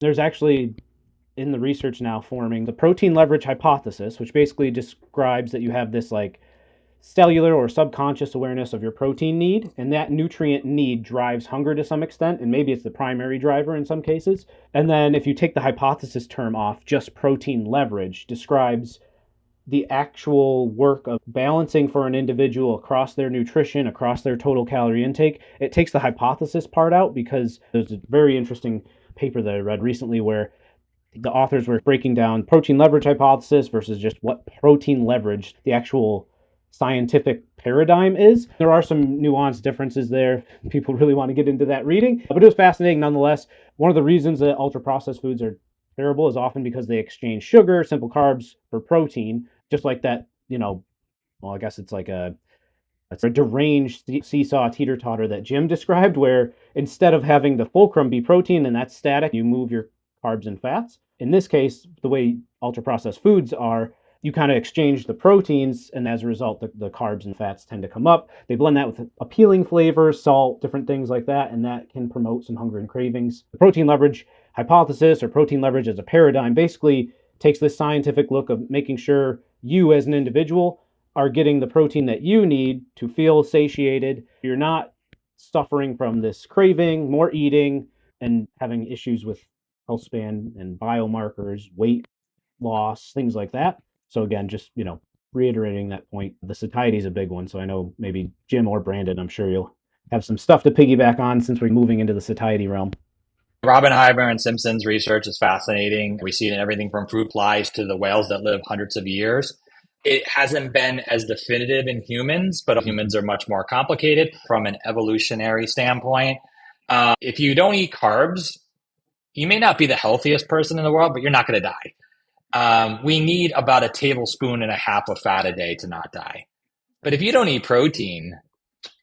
There's actually in the research now forming the protein leverage hypothesis, which basically describes that you have this like cellular or subconscious awareness of your protein need, and that nutrient need drives hunger to some extent, and maybe it's the primary driver in some cases. And then if you take the hypothesis term off, just protein leverage describes the actual work of balancing for an individual across their nutrition, across their total calorie intake. It takes the hypothesis part out because there's a very interesting paper that I read recently where the authors were breaking down protein leverage hypothesis versus just what protein leverage, the actual scientific paradigm is. There are some nuanced differences there. People really want to get into that reading, but it was fascinating nonetheless. One of the reasons that ultra processed foods are terrible is often because they exchange sugar, simple carbs for protein, just like that, well, I guess it's a deranged seesaw teeter totter that Jim described, where instead of having the fulcrum be protein and that's static, you move your carbs and fats. In this case, the way ultra processed foods are, you kind of exchange the proteins, and as a result, the carbs and fats tend to come up. They blend that with appealing flavors, salt, different things like that, and that can promote some hunger and cravings. The protein leverage hypothesis, or protein leverage as a paradigm, basically takes this scientific look of making sure you as an individual are getting the protein that you need to feel satiated. You're not suffering from this craving, more eating, and having issues with health span and biomarkers, weight loss, things like that. So again, just reiterating that point, the satiety is a big one. So I know maybe Jim or Brandon, I'm sure you'll have some stuff to piggyback on since we're moving into the satiety realm. Robinheimer and Simpson's research is fascinating. We see it in everything from fruit flies to the whales that live hundreds of years. It hasn't been as definitive in humans, but humans are much more complicated from an evolutionary standpoint. If you don't eat carbs, you may not be the healthiest person in the world, but you're not going to die. We need about a tablespoon and a half of fat a day to not die. But if you don't eat protein,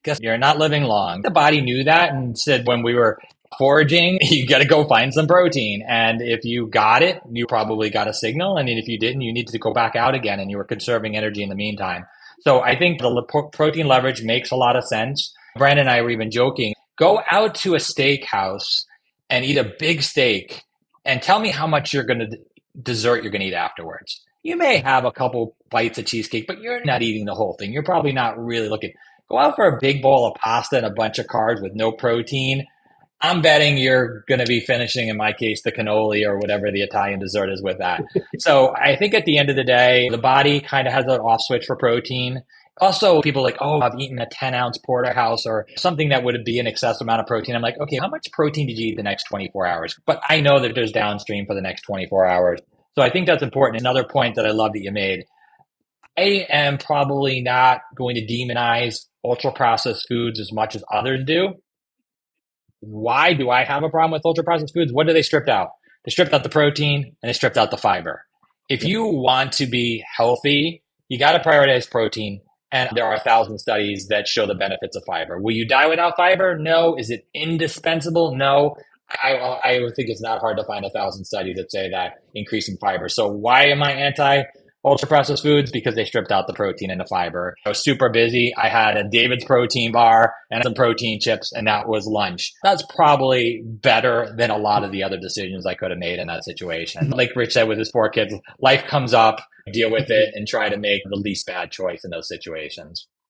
guess you're not living long. The body knew that and said when we were foraging, you got to go find some protein. And if you got it, you probably got a signal. And if you didn't, you needed to go back out again and you were conserving energy in the meantime. So I think the protein leverage makes a lot of sense. Brandon and I were even joking, go out to a steakhouse and eat a big steak and tell me how much dessert you're going to eat afterwards. You may have a couple bites of cheesecake, but you're not eating the whole thing. You're probably not really looking. Go out for a big bowl of pasta and a bunch of carbs with no protein. I'm betting you're going to be finishing, in my case, the cannoli or whatever the Italian dessert is with that. So I think at the end of the day, the body kind of has an off switch for protein. Also, people like, oh, I've eaten a 10-ounce porterhouse or something that would be an excessive amount of protein. I'm like, okay, how much protein did you eat the next 24 hours? But I know that there's downstream for the next 24 hours. So I think that's important. Another point that I love that you made, I am probably not going to demonize ultra processed foods as much as others do. Why do I have a problem with ultra processed foods? What do they stripped out? They stripped out the protein and they stripped out the fiber. If you want to be healthy, you got to prioritize protein. And there are 1,000 studies that show the benefits of fiber. Will you die without fiber? No. Is it indispensable? No. I would think it's not hard to find 1,000 studies that say that increasing fiber. So why am I anti ultra processed foods? Because they stripped out the protein and the fiber. I was super busy. I had a David's protein bar and some protein chips, and that was lunch. That's probably better than a lot of the other decisions I could have made in that situation. Like Rich said with his 4 kids, life comes up, deal with it, and try to make the least bad choice in those situations.